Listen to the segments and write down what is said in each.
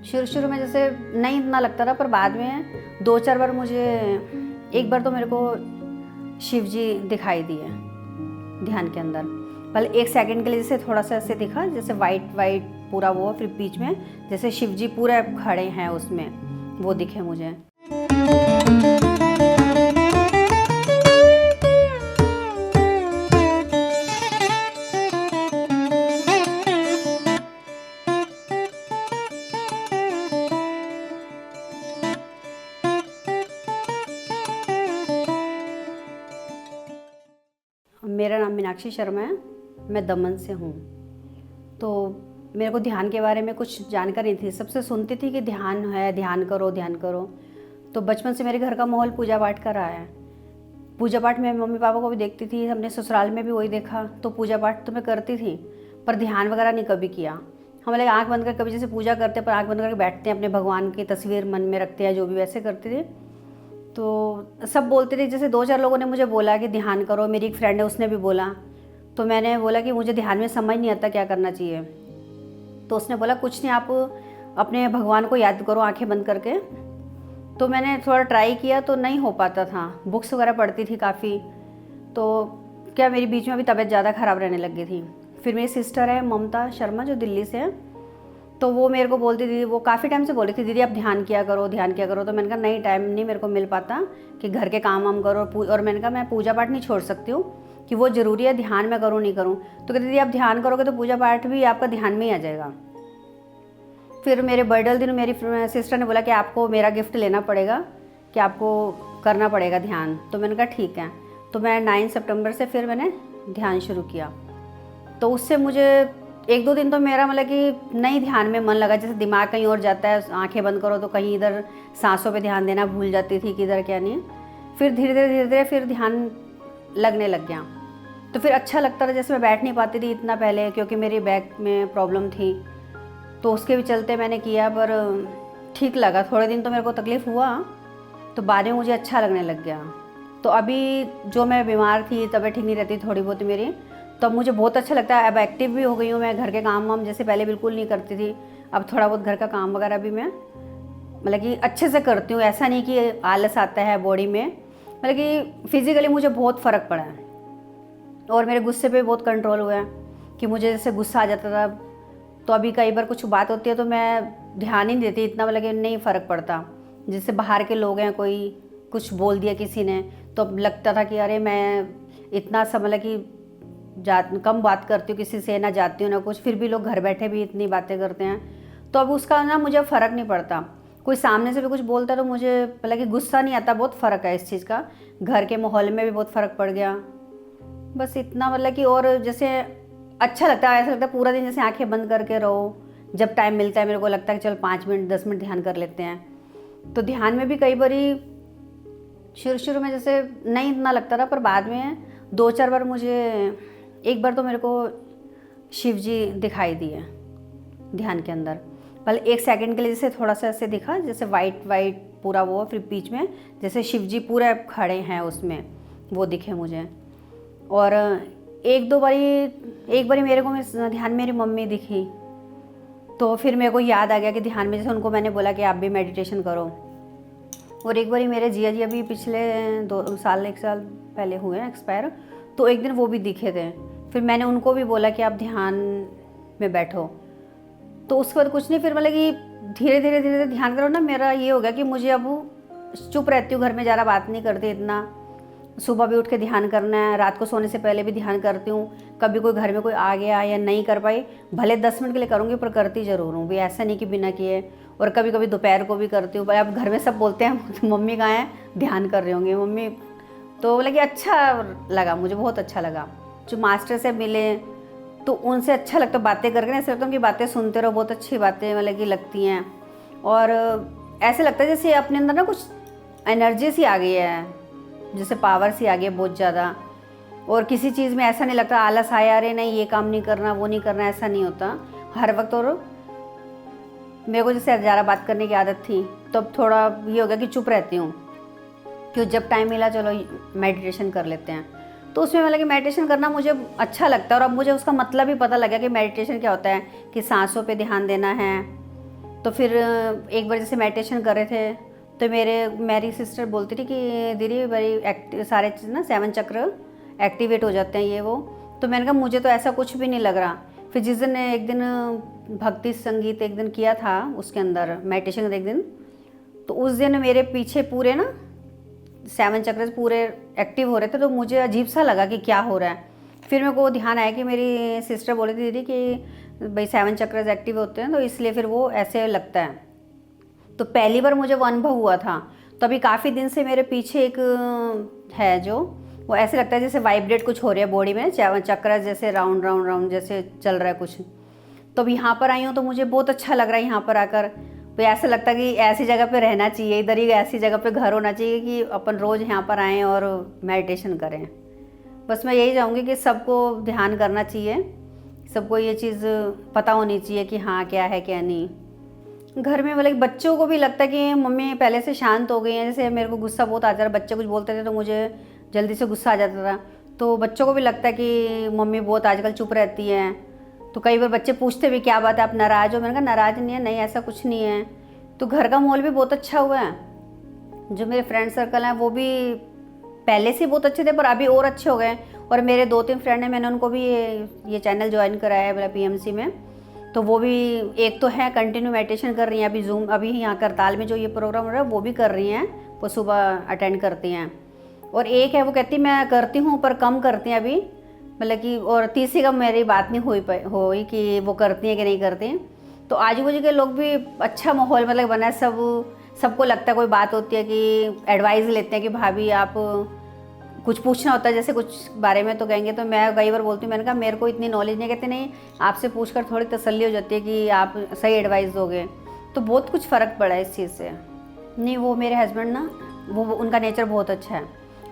शुरू शुरू में जैसे नहीं इतना लगता था, पर बाद में 2-4 बार मुझे, एक बार तो मेरे को शिव जी दिखाई दिए ध्यान के अंदर। पहले 1 सेकंड के लिए जैसे थोड़ा सा ऐसे दिखा, जैसे वाइट वाइट पूरा वो, फिर बीच में जैसे शिव जी पूरे खड़े हैं उसमें, वो दिखे मुझे। मेरा नाम मीनाक्षी शर्मा है, मैं दमन से हूँ। तो मेरे को ध्यान के बारे में कुछ जानकारी नहीं थी, सबसे सुनती थी कि ध्यान है, ध्यान करो ध्यान करो। तो बचपन से मेरे घर का माहौल पूजा पाठ का रहा है। पूजा पाठ में मम्मी पापा को भी देखती थी, हमने ससुराल में भी वही देखा, तो पूजा पाठ तो मैं करती थी, पर ध्यान वगैरह नहीं कभी किया। हम लोग आँख बंद कर कभी जैसे पूजा करते हैं, पर आँख बंद करके बैठते हैं, अपने भगवान की तस्वीर मन में रखते हैं, जो भी वैसे करते थे। तो सब बोलते थे, जैसे 2-4 लोगों ने मुझे बोला कि ध्यान करो, मेरी एक फ्रेंड है उसने भी बोला। तो मैंने बोला कि मुझे ध्यान में समझ नहीं आता क्या करना चाहिए। तो उसने बोला कुछ नहीं, आप अपने भगवान को याद करो आंखें बंद करके। तो मैंने थोड़ा ट्राई किया तो नहीं हो पाता था, बुक्स वगैरह पढ़ती थी काफ़ी। तो क्या मेरी बीच में अभी तबीयत ज़्यादा ख़राब रहने लग गई थी। फिर मेरी सिस्टर है ममता शर्मा, जो दिल्ली से है, तो वो मेरे को बोलती थी, वो काफ़ी टाइम से बोल रही थी दीदी आप ध्यान किया करो ध्यान किया करो। तो मैंने कहा नहीं, टाइम नहीं मेरे को मिल पाता कि घर के काम वाम करो, और मैंने कहा मैं पूजा पाठ नहीं छोड़ सकती हूँ कि वो ज़रूरी है, ध्यान मैं करूँ नहीं करूँ। तो कहती दीदी आप ध्यान करोगे तो पूजा पाठ भी आपका ध्यान में ही आ जाएगा। फिर मेरे बर्थडे दिन मेरी सिस्टर ने बोला कि आपको मेरा गिफ्ट लेना पड़ेगा, कि आपको करना पड़ेगा ध्यान। तो मैंने कहा ठीक है। तो मैं 9 सितंबर से फिर मैंने ध्यान शुरू किया। तो उससे मुझे 1-2 दिन तो मेरा मतलब कि नहीं ध्यान में मन लगा, जैसे दिमाग कहीं और जाता है, आंखें बंद करो तो कहीं इधर सांसों पे ध्यान देना भूल जाती थी कि इधर क्या नहीं। फिर धीरे धीरे फिर ध्यान लगने लग गया। तो फिर अच्छा लगता था, जैसे मैं बैठ नहीं पाती थी इतना पहले, क्योंकि मेरी बैक में प्रॉब्लम थी, तो उसके भी चलते मैंने किया, पर ठीक लगा। थोड़े दिन तो मेरे को तकलीफ़ हुआ, तो बाद में मुझे अच्छा लगने लग गया। तो अभी जो मैं बीमार थी, तबीयत ठीक नहीं रहती थोड़ी बहुत मेरी, तो अब मुझे बहुत अच्छा लगता है। अब एक्टिव भी हो गई हूँ मैं, घर के काम वाम जैसे पहले बिल्कुल नहीं करती थी, अब थोड़ा बहुत घर का काम वगैरह भी मैं मतलब कि अच्छे से करती हूँ। ऐसा नहीं कि आलस आता है बॉडी में, मतलब कि फिज़िकली मुझे बहुत फ़र्क पड़ा है। और मेरे गुस्से पे बहुत कंट्रोल हुआ है, कि मुझे जैसे गुस्सा आ जाता था, तो अभी कई बार कुछ बात होती है तो मैं ध्यान ही नहीं देती इतना, मतलब कि नहीं फ़र्क पड़ता। जैसे बाहर के लोग हैं, कोई कुछ बोल दिया किसी ने, तो अब लगता था कि अरे मैं इतना सा मतलब कि कम बात करती हूँ किसी से, ना जाती हूँ ना कुछ, फिर भी लोग घर बैठे भी इतनी बातें करते हैं। तो अब उसका ना मुझे फ़र्क नहीं पड़ता। कोई सामने से भी कुछ बोलता तो मुझे मतलब कि गुस्सा नहीं आता, बहुत फ़र्क है इस चीज़ का। घर के माहौल में भी बहुत फ़र्क पड़ गया, बस इतना मतलब कि। और जैसे अच्छा लगता है, ऐसा लगता है पूरा दिन जैसे आंखें बंद करके रहो। जब टाइम मिलता है मेरे को लगता है कि चल 5 मिनट 10 मिनट ध्यान कर लेते हैं। तो ध्यान में भी कई बारी शुरू शुरू में जैसे नहीं इतना लगता था, पर बाद में 2-4 बार मुझे, एक बार तो मेरे को शिव जी दिखाई दिए ध्यान के अंदर। पहले 1 सेकंड के लिए जैसे थोड़ा सा ऐसे दिखा, जैसे वाइट वाइट पूरा वो, फिर बीच में जैसे शिव जी पूरे खड़े हैं उसमें, वो दिखे मुझे। और एक बारी मेरे को ध्यान मेरी मम्मी दिखी, तो फिर मेरे को याद आ गया कि ध्यान में जैसे उनको मैंने बोला कि आप भी मेडिटेशन करो। और एक बारी मेरे जिया जी अभी पिछले 1 साल पहले हुए हैं एक्सपायर, तो एक दिन वो भी दिखे थे। फिर मैंने उनको भी बोला कि आप ध्यान में बैठो। तो उसके बाद कुछ नहीं, फिर मतलब कि धीरे धीरे ध्यान करो ना, मेरा ये हो गया कि मुझे अब चुप रहती हूँ घर में, ज़्यादा बात नहीं करती इतना। सुबह भी उठ के ध्यान करना है, रात को सोने से पहले भी ध्यान करती हूँ। कभी कोई घर में कोई आ गया या नहीं कर पाई, भले 10 मिनट के लिए करूँगी, पर करती ज़रूर हूँ भी, ऐसा नहीं कि बिना किए। और कभी कभी दोपहर को भी करती हूँ। भाई अब घर में सब बोलते हैं मम्मी कहाँ हैं, ध्यान कर रही होंगी मम्मी। तो बोला कि अच्छा लगा, मुझे बहुत अच्छा लगा। जो मास्टर से मिले तो उनसे अच्छा लगता, बातें करके ना ऐसा लगता है कि बातें सुनते रहो, बहुत अच्छी बातें मतलब कि लगती हैं। और ऐसे लगता है जैसे अपने अंदर ना कुछ एनर्जी सी आ गई है, जैसे पावर सी आ गई है बहुत ज़्यादा। और किसी चीज़ में ऐसा नहीं लगता आलस आया, अरे नहीं ये काम नहीं करना वो नहीं करना, ऐसा नहीं होता हर वक्त। और मेरे को जैसे ज़्यादा बात करने की आदत थी, तो अब थोड़ा ये हो गया कि चुप रहती हूँ, कि जब टाइम मिला चलो मेडिटेशन कर लेते हैं। तो उसमें मतलब कि मेडिटेशन करना मुझे अच्छा लगता है। और अब मुझे उसका मतलब भी पता लगा कि मेडिटेशन क्या होता है, कि सांसों पे ध्यान देना है। तो फिर एक बार जैसे मेडिटेशन कर रहे थे तो मेरी सिस्टर बोलती थी कि दीदी बड़ी एक्टिव, सारे ना 7 चक्र एक्टिवेट हो जाते हैं ये वो। तो मैंने कहा मुझे तो ऐसा कुछ भी नहीं लग रहा। फिर जिस दिन एक दिन भक्ति संगीत एक दिन किया था उसके अंदर मेडिटेशन एक दिन, तो उस दिन मेरे पीछे पूरे ना 7 चक्र पूरे एक्टिव हो रहे थे। तो मुझे अजीब सा लगा कि क्या हो रहा है। फिर मेरे को ध्यान आया कि मेरी सिस्टर बोली थी दीदी कि भाई 7 चक्र एक्टिव होते हैं तो इसलिए फिर वो ऐसे लगता है। तो पहली बार मुझे वो अनुभव हुआ था। तो अभी काफ़ी दिन से मेरे पीछे एक है जो वो ऐसे लगता है जैसे वाइब्रेट कुछ हो रहा है बॉडी में, चक्र जैसे राउंड राउंड राउंड जैसे चल रहा है कुछ। तो अब यहाँ पर आई हूँ तो मुझे बहुत अच्छा लग रहा है यहाँ पर आकर। तो ऐसा लगता है कि ऐसी जगह पे रहना चाहिए, इधर ही ऐसी जगह पे घर होना चाहिए कि अपन रोज़ यहाँ पर आएँ और मेडिटेशन करें। बस मैं यही चाहूँगी कि सबको ध्यान करना चाहिए, सबको ये चीज़ पता होनी चाहिए कि हाँ क्या है क्या नहीं। घर में मतलब बच्चों को भी लगता है कि मम्मी पहले से शांत हो गई हैं। जैसे मेरे को गुस्सा बहुत आ जाता है, बच्चे कुछ बोलते थे तो मुझे जल्दी से गुस्सा आ जाता था। तो बच्चों को भी लगता है कि मम्मी बहुत आजकल चुप रहती हैं। तो कई बार बच्चे पूछते भी क्या बात है आप नाराज़ हो। मैंने कहा नाराज़ नहीं है, नहीं ऐसा कुछ नहीं है। तो घर का माहौल भी बहुत अच्छा हुआ है। जो मेरे फ्रेंड सर्कल हैं वो भी पहले से बहुत अच्छे थे पर अभी और अच्छे हो गए। और मेरे 2-3 फ्रेंड हैं, मैंने उनको भी ये चैनल ज्वाइन कराया है मतलब PMC में। तो वो भी एक तो है कंटिन्यू मेडिटेशन कर रही हैं, अभी जूम अभी यहाँ करताल में जो ये प्रोग्राम हो रहा है वो भी कर रही हैं, वो सुबह अटेंड करती हैं। और एक है वो कहती मैं करती हूँ पर कम करती हैं अभी, मतलब कि। और तीसरी का मेरी बात नहीं हुई कि वो करती हैं कि नहीं करती हैं। तो आजू बाजू के लोग भी अच्छा माहौल मतलब बना है, सबको लगता है कोई बात होती है कि एडवाइस लेते हैं कि भाभी आप कुछ पूछना होता है जैसे कुछ बारे में तो कहेंगे। तो मैं कई बार बोलती हूँ, मैंने कहा मेरे को इतनी नॉलेज नहीं। कहते नहीं आपसे पूछकर थोड़ी तसल्ली हो जाती है कि आप सही एडवाइस दोगे। तो बहुत कुछ फ़र्क पड़ा है इस चीज़ से। नहीं वो मेरे हस्बैंड ना वो उनका नेचर बहुत अच्छा है।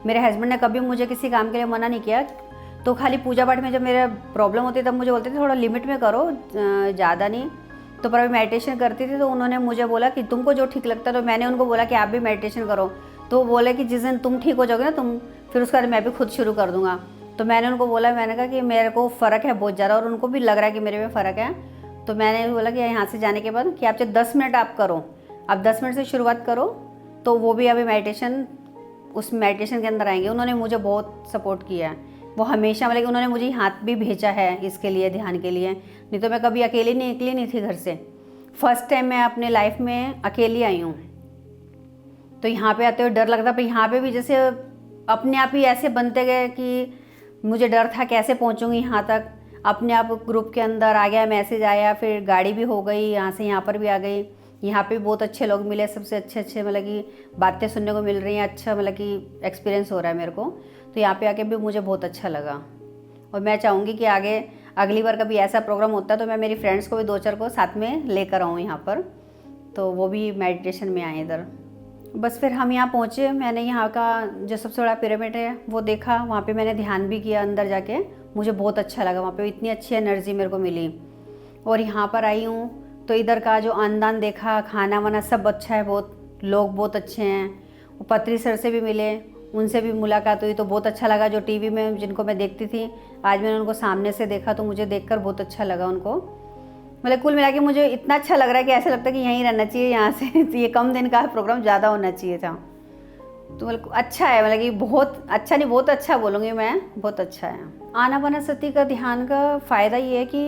मेरे हस्बैंड ने कभी मुझे किसी काम के लिए मना नहीं किया। तो खाली पूजा पाठ में जब मेरा प्रॉब्लम होती तब मुझे बोलते थे थोड़ा लिमिट में करो, ज़्यादा नहीं। तो पर अभी मेडिटेशन करती थी तो उन्होंने मुझे बोला कि तुमको जो ठीक लगता है। तो मैंने उनको बोला कि आप भी मेडिटेशन करो। तो वो बोले कि जिस दिन तुम ठीक हो जाओगे ना तुम, फिर उसके बाद मैं भी खुद शुरू कर दूँगा। तो मैंने उनको बोला, मैंने कहा कि मेरे को फ़र्क है बहुत ज़्यादा और उनको भी लग रहा है कि मेरे में फ़र्क है। तो मैंने बोला कि यहाँ से जाने के बाद कि आप चाहे 10 मिनट आप करो, आप 10 मिनट से शुरुआत करो। तो वो भी अभी उस मेडिटेशन के अंदर आएंगे। उन्होंने मुझे बहुत सपोर्ट किया है। वो हमेशा मतलब उन्होंने मुझे हाथ भी भेजा है इसके लिए, ध्यान के लिए। नहीं तो मैं कभी अकेली निकली नहीं थी घर से। फर्स्ट टाइम मैं अपने लाइफ में अकेली आई हूँ। तो यहाँ पे आते हुए डर लगता, पर यहाँ पे भी जैसे अपने आप ही ऐसे बनते गए कि मुझे डर था कैसे पहुँचूँगी यहाँ तक। अपने आप ग्रुप के अंदर आ गया, मैसेज आया, फिर गाड़ी भी हो गई, यहाँ से यहाँ पर भी आ गई। यहाँ पे बहुत अच्छे लोग मिले, सबसे अच्छे मतलब कि बातें सुनने को मिल रही हैं। अच्छा मतलब कि एक्सपीरियंस हो रहा है मेरे को। तो यहाँ पे आके भी मुझे बहुत अच्छा लगा। और मैं चाहूँगी कि आगे अगली बार कभी ऐसा प्रोग्राम होता है तो मैं मेरी फ्रेंड्स को भी 2-4 को साथ में लेकर आऊँ यहाँ पर, तो वो भी मेडिटेशन में आए इधर। बस फिर हम यहाँ पहुँचे। मैंने यहाँ का जो सबसे बड़ा पिरामिड है वो देखा। वहाँ पे मैंने ध्यान भी किया अंदर जाके, मुझे बहुत अच्छा लगा। वहाँ पे इतनी अच्छी एनर्जी मेरे को मिली। और यहाँ पर आई हूँ तो इधर का जो अन्नदान देखा, खाना वाना सब अच्छा है, बहुत लोग बहुत अच्छे हैं। वो पत्री सर से भी मिले, उनसे भी मुलाकात हुई तो बहुत अच्छा लगा। जो टीवी में जिनको मैं देखती थी, आज मैंने उनको सामने से देखा तो मुझे देखकर बहुत अच्छा लगा उनको। मतलब कुल मिला के मुझे इतना अच्छा लग रहा है कि ऐसा लगता है कि यहीं रहना चाहिए, यहाँ से ये कम दिन का प्रोग्राम ज़्यादा होना चाहिए था। तो मतलब अच्छा है, मतलब कि बहुत अच्छा नहीं बहुत अच्छा बोलूँगी मैं, बहुत अच्छा है। आनापानसति का ध्यान का फ़ायदा ये है कि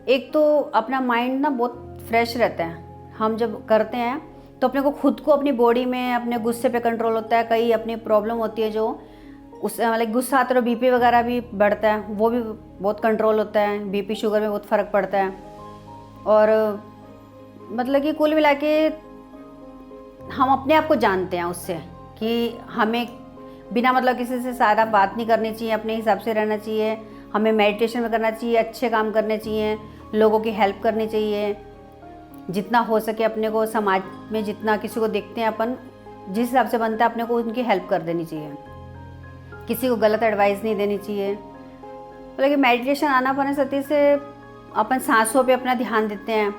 एक तो अपना माइंड ना बहुत फ्रेश रहता है। हम जब करते हैं तो अपने को खुद को अपनी बॉडी में अपने गुस्से पे कंट्रोल होता है। कई अपनी प्रॉब्लम होती है जो उस मतलब गुस्सा आता है, बीपी वगैरह भी बढ़ता है, वो भी बहुत कंट्रोल होता है। बीपी शुगर में बहुत फ़र्क पड़ता है। और मतलब कि कुल मिला के हम अपने आप को जानते हैं उससे कि हमें बिना मतलब किसी से ज़्यादा बात नहीं करनी चाहिए, अपने हिसाब से रहना चाहिए। हमें मेडिटेशन में करना चाहिए, अच्छे काम करने चाहिए, लोगों की हेल्प करनी चाहिए। जितना हो सके अपने को समाज में जितना किसी को देखते हैं अपन, जिस हिसाब से बनता है अपने को उनकी हेल्प कर देनी चाहिए। किसी को गलत एडवाइस नहीं देनी चाहिए। मतलब कि मेडिटेशन आनापानसति से अपन सांसों पे अपना ध्यान देते हैं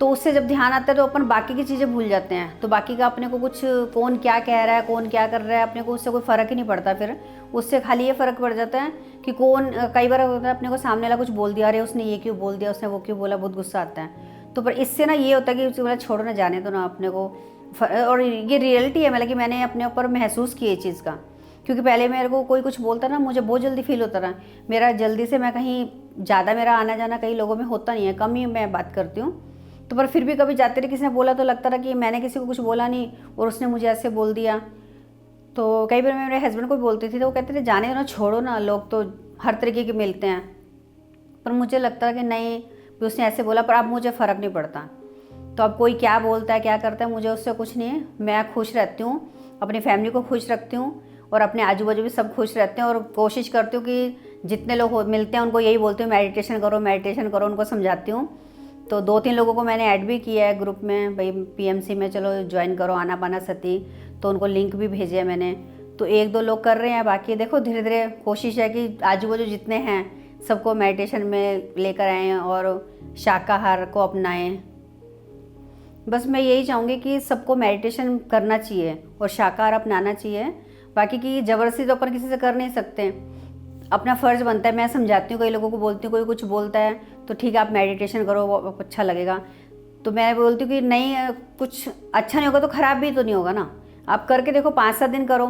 तो उससे जब ध्यान आता है तो अपन बाकी की चीज़ें भूल जाते हैं। तो बाकी का अपने को कुछ कौन क्या कह रहा है, कौन क्या कर रहा है, अपने को उससे कोई फ़र्क ही नहीं पड़ता। फिर उससे खाली ये फ़र्क पड़ जाता है कि कई बार होता है अपने को सामने वाला कुछ बोल दिया, अरे उसने ये क्यों बोल दिया, उसने वो क्यों बोला, बहुत गुस्सा आता है। तो पर इससे ना ये होता है कि बोला छोड़ो ना, जाने दो ना अपने को। और ये रियलिटी है, मतलब कि मैंने अपने ऊपर महसूस की ये चीज़ का, क्योंकि पहले मेरे को कोई कुछ बोलता ना, मुझे बहुत जल्दी फील होता रहा। मेरा जल्दी से मैं कहीं ज़्यादा मेरा आना जाना कई लोगों में होता नहीं है, कम ही मैं बात करती हूँ। तो पर फिर भी कभी जाते रहे किसी ने बोला तो लगता रहा कि मैंने किसी को कुछ बोला नहीं और उसने मुझे ऐसे बोल दिया। तो कई बार मैं मेरे हस्बैंड को भी बोलती थी तो वो कहते थे जाने दो ना, छोड़ो ना, लोग तो हर तरीके के मिलते हैं। पर मुझे लगता है कि नहीं, उसने ऐसे बोला, पर अब मुझे फ़र्क नहीं पड़ता। तो अब कोई क्या बोलता है क्या करता है मुझे उससे कुछ नहीं है। मैं खुश रहती हूँ, अपनी फैमिली को खुश रखती हूँ और अपने आजू बाजू भी सब खुश रहते हैं। और कोशिश करती हूँ कि जितने लोग मिलते हैं उनको यही बोलती हूँ मेडिटेशन करो मेडिटेशन करो, उनको समझाती हूँ। तो 2-3 लोगों को मैंने ऐड भी किया है ग्रुप में, भाई पीएमसी में चलो ज्वाइन करो आनापानासती, तो उनको लिंक भी भेजे है मैंने। तो 1-2 लोग कर रहे हैं, बाकी देखो धीरे धीरे कोशिश है कि आजू बाजू जितने हैं सबको मेडिटेशन में लेकर आएँ और शाकाहार को अपनाएं। बस मैं यही चाहूँगी कि सबको मेडिटेशन करना चाहिए और शाकाहार अपनाना चाहिए। बाकी की ज़बरदस्ती तो अपन किसी से कर नहीं सकते, अपना फ़र्ज़ बनता है। मैं समझाती हूँ, कई लोगों को बोलती हूँ, कोई कुछ बोलता है तो ठीक है आप मेडिटेशन करो, वो आपको अच्छा लगेगा। तो मैं बोलती हूँ कि नहीं, कुछ अच्छा नहीं होगा तो ख़राब भी तो नहीं होगा ना, आप करके देखो, 5-7 दिन करो।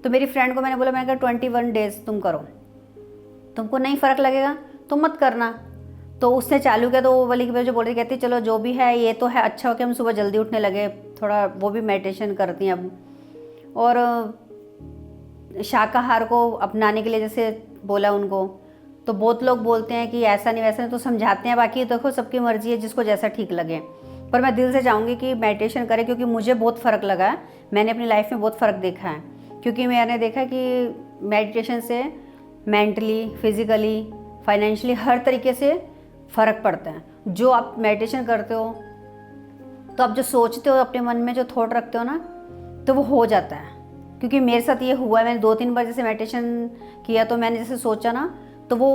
तो मेरी फ्रेंड को मैंने बोला, मैंने कहा 21 डेज़ तुम करो, तुमको नहीं फ़र्क लगेगा तो मत करना। तो उसने चालू किया, तो वो वाली की जो बोल रही, कहती चलो जो भी है ये तो है, अच्छा हो कि हम सुबह जल्दी उठने लगे, थोड़ा वो भी मेडिटेशन करती हैं अब। और शाकाहार को अपनाने के लिए जैसे बोला उनको, तो बहुत लोग बोलते हैं कि ऐसा नहीं वैसा नहीं, तो समझाते हैं। बाकी देखो सबकी मर्ज़ी है, जिसको जैसा ठीक लगे। पर मैं दिल से चाहूँगी कि मेडिटेशन करें, क्योंकि मुझे बहुत फ़र्क लगा है, मैंने अपनी लाइफ में बहुत फ़र्क देखा है। क्योंकि मैंने देखा कि मेडिटेशन से मेंटली, फिज़िकली, फाइनेंशियली हर तरीके से फ़र्क पड़ता है। जो आप मेडिटेशन करते हो तो आप जो सोचते हो अपने मन में, जो थॉट रखते हो ना, तो वो हो जाता है। क्योंकि मेरे साथ ये हुआ है, मैंने 2-3 बार जैसे मेडिटेशन किया तो मैंने जैसे सोचा ना, तो वो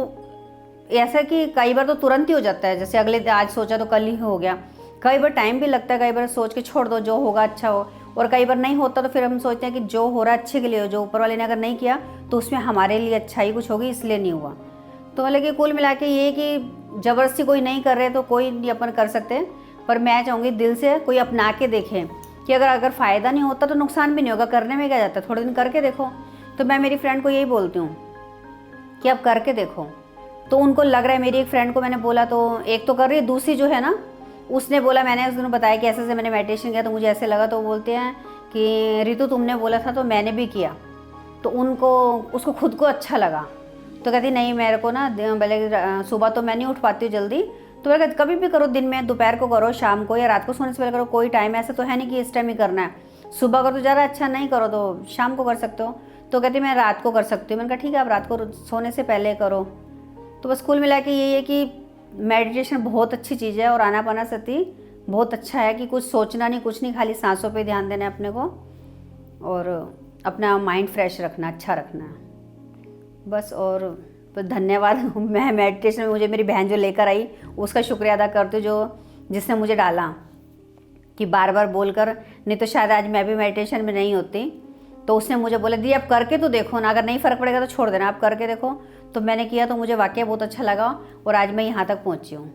ऐसा कि कई बार तो तुरंत ही हो जाता है, जैसे अगले आज सोचा तो कल ही हो गया। कई बार टाइम भी लगता है, कई बार सोच के छोड़ दो, जो होगा अच्छा हो। और कई बार नहीं होता तो फिर हम सोचते हैं कि जो हो रहा है अच्छे के लिए हो, जो ऊपर वाले ने अगर नहीं किया तो उसमें हमारे लिए अच्छा ही कुछ होगी, इसलिए नहीं हुआ। तो मतलब कि कुल मिला के ये कि ज़बरदस्ती कोई नहीं कर रहे तो कोई नहीं अपन कर सकते। पर मैं चाहूँगी दिल से कोई अपना के देखें कि अगर फ़ायदा नहीं होता तो नुकसान भी नहीं होगा, करने में क्या जाता है, थोड़े दिन करके देखो। तो मैं मेरी फ्रेंड को यही बोलती हूँ कि अब करके देखो। तो उनको लग रहा है, मेरी एक फ्रेंड को मैंने बोला तो एक तो कर रही है, दूसरी जो है ना उसने बोला, मैंने उस दिन बताया कि ऐसे ऐसे मैंने मेडिटेशन किया तो मुझे ऐसे लगा, तो बोलते हैं कि रितु तुमने बोला था तो मैंने भी किया, तो उसको खुद को अच्छा लगा। तो कहती नहीं, मेरे को ना पहले सुबह तो मैं नहीं उठ पाती हूँ जल्दी, तो मैं कहती कभी भी करो, दिन में, दोपहर को करो, शाम को या रात को सोने से पहले करो, कोई टाइम ऐसा तो है नहीं कि इस टाइम ही करना है। सुबह करो तो ज़्यादा अच्छा, नहीं करो तो शाम को कर सकते हो। तो कहती मैं रात को कर सकती हूँ। मैंने कहा ठीक है, आप रात को सोने से पहले करो। तो बस कुल मिला के यही है कि मेडिटेशन बहुत अच्छी चीज़ है और आनापानासती बहुत अच्छा है कि कुछ सोचना नहीं, कुछ नहीं, खाली सांसों पे ध्यान देना है अपने को और अपना माइंड फ्रेश रखना, अच्छा रखना। बस और तो धन्यवाद। मैं मेडिटेशन में मुझे मेरी बहन जो लेकर आई उसका शुक्रिया अदा करती हूँ, जो जिसने मुझे डाला कि बार बार बोलकर, नहीं तो शायद आज मैं भी मेडिटेशन में नहीं होती। तो उसने मुझे बोला दी अब करके तो देखो ना, अगर नहीं फ़र्क पड़ेगा तो छोड़ देना, आप करके देखो। तो मैंने किया तो मुझे वाकई बहुत अच्छा लगा और आज मैं यहाँ तक पहुँची हूँ।